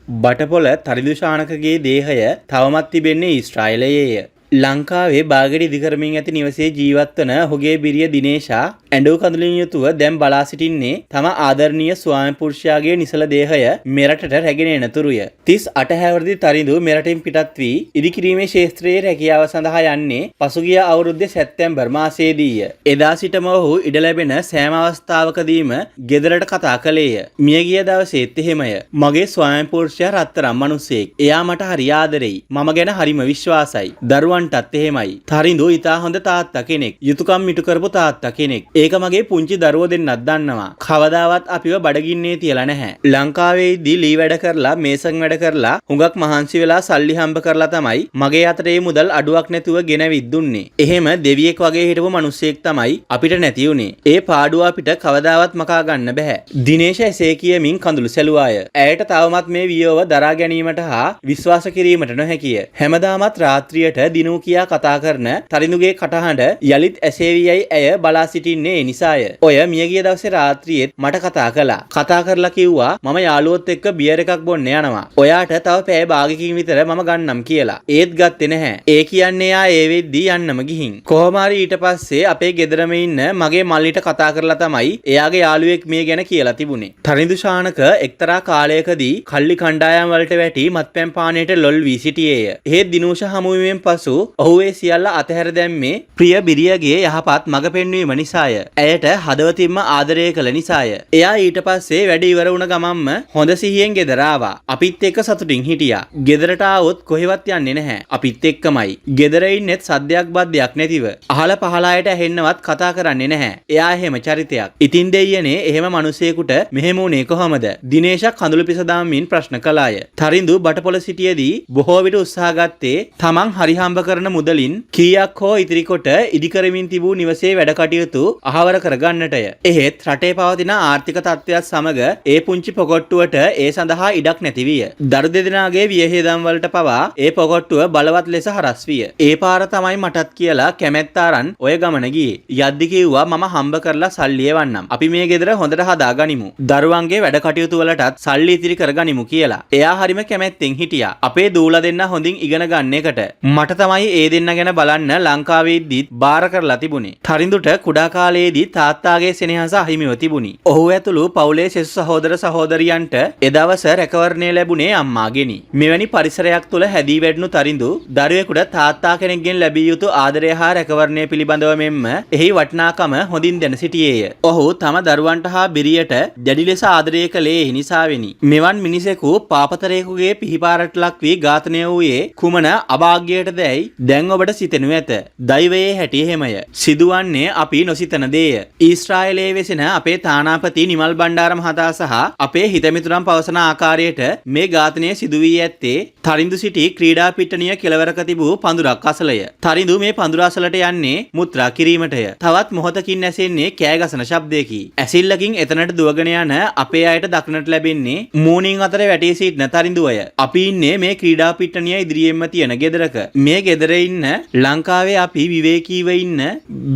බටපොළ තරිදුෂානකගේ දේහය තවමත් තිබෙන්නේ ඊශ්‍රායලයේය. ලංකාවේ බාගඩ ඉදිකරමින් ඇති නිවසේ ජීවත්වන ඔහුගේ බිරිය දිනේෂා ඇඬු කඳුලින් යුතුව දැන් බලා සිටින්නේ තම ආදරණීය ස්වාමිපුරුෂයාගේ නිසල දේහය මෙරටට රැගෙන එනතුරුය. 38 හැවිරිදි තරිඳු මෙරටින් පිටත් වී ඉදිකිරීමේ ක්ෂේත්‍රයේ රැකියාව සඳහා යන්නේ පසුගිය අවුරුද්දේ සැප්තැම්බර් මාසයේදීය. එදා සිටම ඔහු ඉඩ ලැබෙන සෑම අවස්ථාවකදීම ගෙදරට කතා කළේය. මියගිය දවසේත් එහෙමය. මගේ ස්වාමිපුරුෂයා රත්තරන් මිනිසෙක්. එයා මට හරි ආදරෙයි. මම ගැන හරිම විශ්වාසයි. දරුවන්ටත් එහෙමයි. තරිඳු ඉතා හොඳ තාත්තා කෙනෙක්. යුතුයකම් ඉටු කරපු තාත්තා කෙනෙක්. ඒක මගේ පුංචි දරුවෝ දෙන්නත් දන්නවා. කවදාවත් අපිව බඩගින්නේ තියලා නැහැ. ලංකාවේදී ලී වැඩ කරලා මේසන් වැඩ කරලා හුඟක් මහන්සි වෙලා සල්ලි හම්බ කරලා තමයි මගේ අතට මේ මුදල් අඩුවක් නැතුව ගෙනවිත් දුන්නේ. එහෙම දෙවියෙක් වගේ හිටපු මිනිස්සෙක් තමයි අපිට නැති උනේ. ඒ පාඩුව අපිට කවදාවත් මකා ගන්න බෑ. දිනේෂ එසේ කියමින් කඳුළු සැලුවාය. ඇයට තවමත් මේ වියෝව දරා ගැනීමට හා විශ්වාස කිරීමට නොහැකිය. හැමදාමත් රාත්‍රියට දිනු කියා කතා කරන තරිඳුගේ කටහඬ යලිත් ඇසේවියයි ඇය බලා සිටින්නේ ඒ නිසාය. ඔය මියගිය දවසේ රාත්‍රියේත් මට කතා කළා. කතා කරලා කිව්වා මම යාළුවොත් එක්ක බියර් එකක් බොන්න යනවා. ඔයාට තව පැය භාගයකින් විතර මම ගන්නම් කියලා. ඒත් ගත්තේ නැහැ. ඒ කියන්නේ යා ඒ වෙද්දී යන්නම ගිහින්. කොහොම හරි ඊට පස්සේ අපේ ගෙදරම ඉන්න මගේ මල්ලිට කතා කරලා තමයි එයාගේ යාළුවෙක් මේ ගැන කියලා තිබුණේ. තරිඳු ශානක එක්තරා කාලයකදී කල්ලි කණ්ඩායම් වලට වැටි මත්පැන් පානයට ලොල් වී සිටියේය. එහෙත් දිනූෂ හමුවීමෙන් පසු ඔහු ඒ සියල්ල අතහැර දැම්මේ ප්‍රිය බිරියගේ යහපත් මඟ පෙන්වීම නිසාය. ඇයට හදවතින්ම ආදරය කළ නිසාය. එයා ඊට පස්සේ වැඩ ඉවර වුණ ගමන්ම හොඳ සිහියෙන් ගෙදර ආවා. අපිත් එක්ක සතුටින් හිටියා. ගෙදරට ආවොත් කොහෙවත් යන්නේ නැහැ. අපිත් එක්කමයි. ගෙදර ඉන්නෙත් සද්දයක් බද්දයක් නැතිව. අහල පහලායට ඇහෙන්නවත් කතා කරන්නේ නැහැ. එයා එහෙම චරිතයක්. ඉතින් දෙයියනේ එහෙම මිනිසෙකුට මෙහෙම උනේ කොහමද? දිනේෂක් කඳුළු පිස දාමින් ප්‍රශ්න කළාය. තරිඳු බටපොළ සිටියේදී බොහෝ විට උත්සාහ ගත්තේ තමන් හරි හම්බ කරන මුදලින් කීයක් හෝ ඉතිරි කොට ඉදි කරමින් තිබූ නිවසේ වැඩ කටයුතු අහවර කරගන්නටය. එහෙත් රටේ පවතින ආර්ථික තත්ත්වයත් සමග ඒ පුංචි පොකොට්ටුවට ඒ සඳහා ඉඩක් නැති විය. දරු දෙදෙනාගේ වියහියදම් වලට පවා ඒ පොකොට්ටුව බලවත් ලෙස හරස් විය. ඒ පාර තමයි මටත් කියලා කැමැත්ත අරන් ඔය ගමන ගියේ. යද්දි කිව්වා මම හම්බ කරලා සල්ලි එවන්නම්. අපි මේ ගෙදර හොඳට හදාගනිමු. දරුවන්ගේ වැඩ කටයුතු වලටත් සල්ලි ඉතිරි කරගනිමු කියලා. එයා හරිම කැමැත්තෙන් හිටියා. අපේ දූලා දෙන්න හොඳින් ඉගෙන ගන්න එකට. මට තමයි ඒ දෙන්න ගැන බලන්න ලංකාවේදීත් බාර කරලා තිබුණේ. තරිඳුට කුඩා කාලයේදී තාත්තාගේ සෙනෙහස අහිමිව තිබුණි. ඔහු ඇතුළු පවුලේ සෙසු සහෝදර සහෝදරියන්ට එදවස රැකවරණය ලැබුණේ අම්මාගෙනි. මෙවැනි පරිසරයක් තුළ හැදී වැඩුණු තරිඳු දරුවෙකුට තාත්තා කෙනෙක්ගෙන් ලැබිය යුතු ආදරය හා රැකවරණය පිළිබඳව මෙන්ම එහි වටිනාකම හොඳින් දැන සිටියේය. ඔහු තම දරුවන්ට හා බිරියට දැඩි ලෙස ආදරය කළේ ඒ නිසාවෙනි. මෙවන් මිනිසෙකු පාපතරයෙකුගේ පිහිපාරට ලක් වී ඝාතනය වූයේ කුමන අභාග්‍යයටද දැයි දැන් ඔබට සිතෙනු ඇත. දෛවයේ හැටි එහෙමය. සිදුවන්නේ අපි නොසිතන දේය. ඊශ්‍රායලයේ වෙසෙන අපේ තානාපති නිමල් බණ්ඩාර මහතා සහ අපේ හිතමිතුරන් පවසන ආකාරයට මේ ඝාතනය සිදු වී ඇත්තේ තරිඳු සිටි ක්‍රීඩා පිට්ටනිය කෙළවරක තිබූ පඳුරක් අසලය. තරිඳු මේ පඳුර අසලට යන්නේ මුත්‍රා කිරීමටය. තවත් මොහොතකින් ඇසෙන්නේ කෑගසන ශබ්දයකි. ඇසිල්ලකින් එතනට දුවගෙන යන අපේ අයට දක්නට ලැබෙන්නේ මූණින් අතර වැටී සිටින තරිඳුවය. අපි ඉන්නේ මේ ක්‍රීඩා පිට්ටනිය ඉදිරියෙන්ම තියෙන ගෙදරක. මේ ගෙදර ඉන්න ලංකාවේ අපි විවේකීව ඉන්න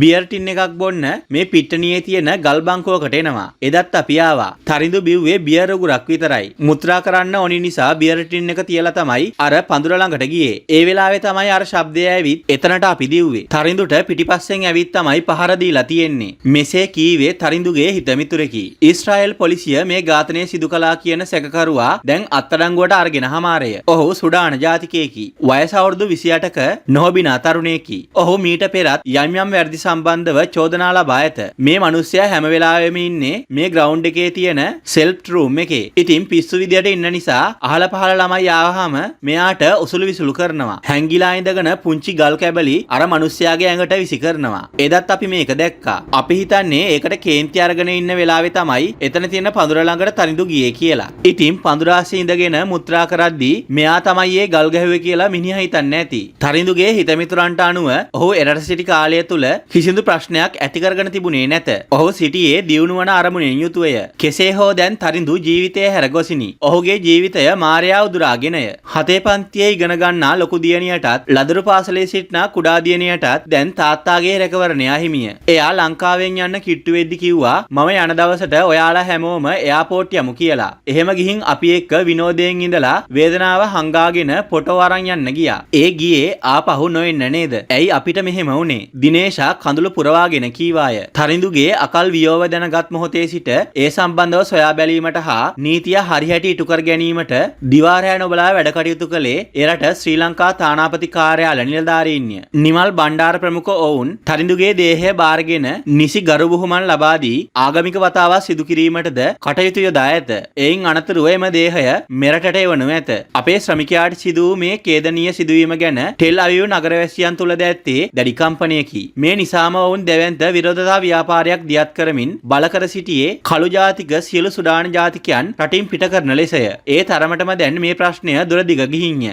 බියර් ටින් එකක් බොන්න මේ පිට්ටනියේ තියෙන ගල් බංකුවකට එනවා. එදත් අපි ආවා. තරිඳු බිව්වේ බියර් උගුරක් විතරයි. මුත්‍රා කරන්න ඕනි නිසා බියර් ටින් එක තියලා තමයි අර පඳුර ළඟට ගියේ. ඒ වෙලාවේ තමයි අර ශබ්දය ඇවිත් එතනට අපි දිව්වේ. තරිඳුට පිටිපස්සෙන් ඇවිත් තමයි පහර දීලා තියෙන්නේ. මෙසේ කීවේ තරිඳුගේ හිතමිතුරෙකි. ඊශ්‍රායල් පොලිසිය මේ ඝාතනය සිදු කළා කියන සැකකරුවා දැන් අත්අඩංගුවට අරගෙන හමාරය. ඔහු සුඩාන ජාතිකයෙකි. වයස අවුරුදු 28ක නොහොබිනා තරුණයෙකි. ඔහු මීට පෙරත් යම් යම් වැරදි සම්බන්ධව චෝදනා ලබා ඇත. මේ මිනිස්සයා හැම වෙලාවෙම ඉන්නේ මේ ග්‍රවුන්ඩ් එකේ තියෙන සෙල්ෆ් රූම් එකේ. ඉතින් පිස්සු විදියට ඉන්න නිසා අහල පහල ළමයි ආවහම මෙයාට උසුළු විසුළු කරනවා. හැංගිලා ඉඳගෙන පුංචි ගල් කැබලි අර මිනිස්සයාගේ ඇඟට විසි කරනවා. එදත් අපි මේක දැක්කා. අපි හිතන්නේ ඒකට කේන්ති අරගෙන ඉන්න වෙලාවේ තමයි එතන තියෙන පඳුර ළඟට තරිඳු ගියේ කියලා. ඉතින් පඳුර ආසේ ඉඳගෙන මුත්‍රා කරද්දී මෙයා තමයි ඒ ගල් ගැහුවේ කියලා මිනිහා හිතන්නේ නැති. තරිඳුගේ හිතමිතුරන්ට අනුව ඔහු එරට සිටි කාලය තුල කිසිදු ප්‍රශ්නයක් ඇති කරගෙන තිබුණේ නැත. ඔහු සිටියේ දියුණු වන අරමුණෙන් යුතුවය. කෙසේ හෝ දැන් තරිඳු ජීවිතය හැරගොසිනි. ඔහුගේ ජීවිතය මායාව උදුරාගෙනය. හතේ පන්තියේ ඉගෙන ගන්නා ලොකු දියණියටත් ලදරු පාසලේ සිටිනා කුඩා දියණියටත් දැන් තාත්තාගේ රැකවරණය හිමිය. එයා ලංකාවෙන් යන්න කිට්ටු වෙද්දි කිව්වා මම යන දවසට ඔයාලා හැමෝම එයාපෝට් යමු කියලා. එහෙම ගිහින් අපි එක්ක විනෝදයෙන් ඉඳලා වේදනාව හංගාගෙන ෆොටෝ අරන් යන්න ගියා. ඒ ගියේ ආපහු නොඑන්න නේද? ඇයි අපිට මෙහෙම වුනේ? දිනේෂා කඳුළු පුරවාගෙන කීවාය. තරිඳුගේ අකල් වියෝව දැනගත් මොහොතේ සිට ඒ සම්බන්ධව සොයා බැලීමට හා නීතිය හරිහැටි ඉටු කර ගැනීමට දිවාරය නොබලා වැඩ කටයුතු කළේ එරට ශ්‍රී ලංකා තානාපති කාර්යාල නිලධාරීන්ය. නිමල් බණ්ඩාර ප්‍රමුඛ ඔවුන් තරිඳුගේ දේහය බාරගෙන නිසි ගරු බුහුමන් ලබා දී ආගමික වතාවක් සිදු කිරීමටද කටයුතු යොදා ඇත. එයින් අනතුරුව එම දේහය මෙරටට එවනු ඇත. අපේ ශ්‍රමිකයාට සිදු වූ මේ ඛේදනීය සිදුවීම ගැන ටෙල් අවීව් නගරවැසියන් තුළද ඇත්තේ දැඩි කම්පනයකි. මේ නිසාම ඔවුන් දෙවැන්ත විරෝධතා ව්‍යාපාරයක් දියත් කරමින් බල කර සිටියේ කළු ජාතික සියලු සුඩාන ජාතිකයන් රටින් පිට කරන ලෙසය. ඒ තරමටම දැන් මේ ප්‍රශ්නය දුරදිග ගිහින්ය.